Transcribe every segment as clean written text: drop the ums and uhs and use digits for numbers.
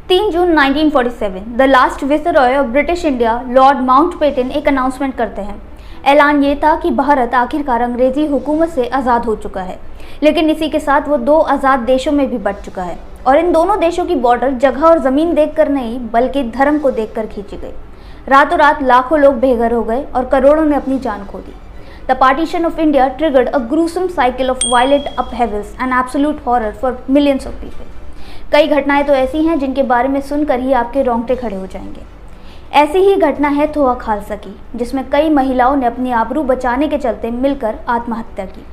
3 June 1947 the last viceroy of British India Lord Mountbatten एक announcement करते हैं। ऐलान ये था कि भारत आखिरकार अंग्रेजी हुकूमत से आज़ाद हो चुका है, लेकिन इसी के साथ वो दो आज़ाद देशों में भी बंट चुका है और इन दोनों देशों की बॉर्डर जगह और ज़मीन देखकर नहीं बल्कि धर्म को देखकर खींची गई। रातों रात लाखों लोग बेघर हो गए और करोड़ों ने अपनी जान खो दी। The partition of India triggered a gruesome cycle of violent upheavals and absolute horror for millions of people. कई घटनाएं तो ऐसी हैं जिनके बारे में सुनकर ही आपके रोंगटे खड़े हो जाएंगे। ऐसी ही घटना है थोआ खालसा की, जिसमें कई महिलाओं ने अपनी आबरू बचाने के चलते मिलकर आत्महत्या की।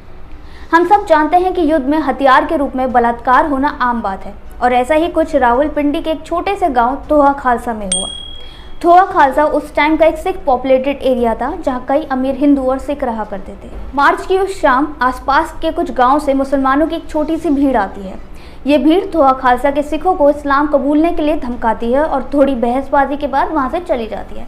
हम सब जानते हैं कि युद्ध में हथियार के रूप में बलात्कार होना आम बात है और ऐसा ही कुछ रावलपिंडी के एक छोटे से गांव थोआ खालसा में हुआ। थोआ खालसा उस टाइम का एक सिख पॉपुलेटेड एरिया था जहां कई अमीर हिंदू और सिख रहा करते थे। मार्च की उस शाम आसपास के कुछ गांव से मुसलमानों की एक छोटी सी भीड़ आती है। ये भीड़ थोआ खालसा के सिखों को इस्लाम कबूलने के लिए धमकाती है और थोड़ी बहसबाजी के बाद वहां से चली जाती है।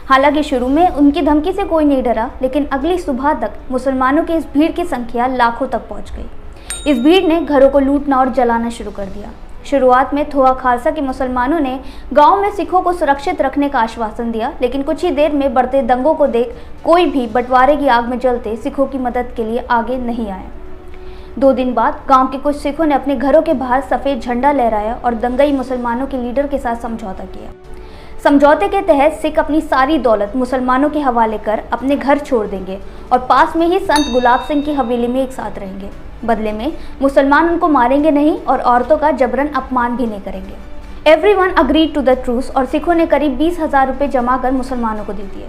हालांकि शुरू में उनकी धमकी से कोई नहीं डरा, लेकिन अगली सुबह तक मुसलमानों की इस भीड़ की संख्या लाखों तक पहुंच गई। इस भीड़ ने घरों को लूटना और जलाना शुरू कर दिया। शुरुआत में थोआ खालसा के मुसलमानों ने गांव में सिखों को सुरक्षित रखने का आश्वासन दिया, लेकिन कुछ ही देर में बढ़ते दंगों को देख कोई भी बंटवारे की आग में जलते सिखों की मदद के लिए आगे नहीं आया। 2 दिन बाद गांव के कुछ सिखों ने अपने घरों के बाहर सफ़ेद झंडा लहराया और दंगई मुसलमानों के लीडर के साथ समझौता किया। समझौते के तहत सिख अपनी सारी दौलत मुसलमानों के हवाले कर अपने घर छोड़ देंगे और पास में ही संत गुलाब सिंह की हवेली में एक साथ रहेंगे। बदले में मुसलमान उनको मारेंगे नहीं और औरतों का जबरन अपमान भी नहीं करेंगे। Everyone agreed to the truce और सिखों ने करीब 20,000 रुपये जमा कर मुसलमानों को दे दिए।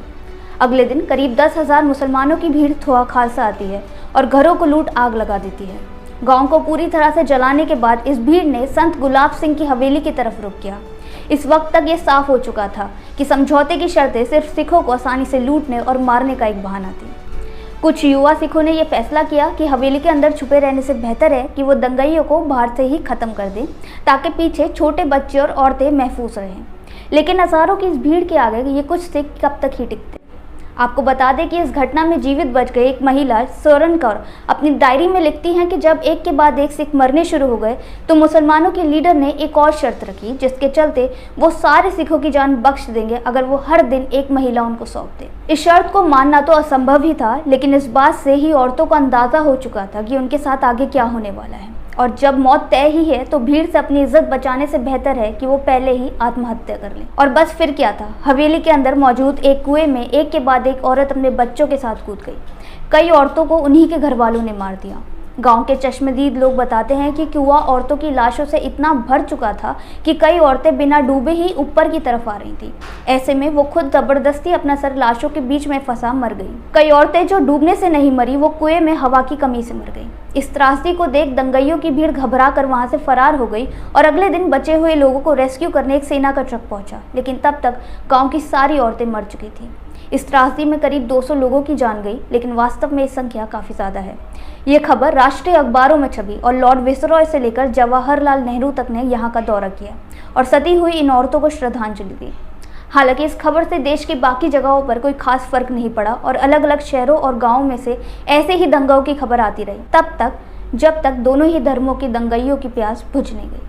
अगले दिन करीब 10,000 मुसलमानों की भीड़ थोआ खालसा आती है और घरों को लूट आग लगा देती है। गांव को पूरी तरह से जलाने के बाद इस भीड़ ने संत गुलाब सिंह की हवेली की तरफ रुख किया। इस वक्त तक ये साफ हो चुका था कि समझौते की शर्तें सिर्फ सिखों को आसानी से लूटने और मारने का एक बहाना थी। कुछ युवा सिखों ने यह फैसला किया कि हवेली के अंदर छुपे रहने से बेहतर है कि वो दंगइयों को बाहर से ही खत्म कर दें, ताकि पीछे छोटे बच्चे और औरतें महफूज रहें। लेकिन हजारों की इस भीड़ के आगे ये कुछ सिख कब तक ही टिकते। आपको बता दें कि इस घटना में जीवित बच गई एक महिला सोरन कौर अपनी डायरी में लिखती हैं कि जब एक के बाद एक सिख मरने शुरू हो गए तो मुसलमानों के लीडर ने एक और शर्त रखी, जिसके चलते वो सारे सिखों की जान बख्श देंगे अगर वो हर दिन एक महिला उनको सौंप दे। इस शर्त को मानना तो असंभव ही था, लेकिन इस बात से ही औरतों को अंदाजा हो चुका था कि उनके साथ आगे क्या होने वाला है। और जब मौत तय ही है तो भीड़ से अपनी इज्जत बचाने से बेहतर है कि वो पहले ही आत्महत्या कर लें। और बस फिर क्या था, हवेली के अंदर मौजूद एक कुएं में एक के बाद एक औरत अपने बच्चों के साथ कूद गई। कई औरतों को उन्हीं के घर वालों ने मार दिया। गांव के चश्मदीद लोग बताते हैं कि कुआं औरतों की लाशों से इतना भर चुका था कि कई औरतें बिना डूबे ही ऊपर की तरफ आ रही थी। ऐसे में वो खुद जबरदस्ती अपना सर लाशों के बीच में फंसा मर गई। कई औरतें जो डूबने से नहीं मरी, वो कुएं में हवा की कमी से मर गई। इस त्रासदी को देख दंगइयों की भीड़ घबरा कर वहां से फरार हो गई और अगले दिन बचे हुए लोगों को रेस्क्यू करने एक सेना का ट्रक पहुंचा, लेकिन तब तक गाँव की सारी औरतें मर चुकी थी। इस त्रासदी में करीब 200 लोगों की जान गई, लेकिन वास्तव में इस संख्या काफ़ी ज़्यादा है। ये खबर राष्ट्रीय अखबारों में छपी और लॉर्ड विसरॉय से लेकर जवाहरलाल नेहरू तक ने यहाँ का दौरा किया और सती हुई इन औरतों को श्रद्धांजलि दी। हालांकि इस खबर से देश की बाकी जगहों पर कोई खास फर्क नहीं पड़ा और अलग अलग शहरों और गाँवों में से ऐसे ही दंगों की खबर आती रही, तब तक जब तक दोनों ही धर्मों की दंगइयों की प्यास बुझ नहीं गई।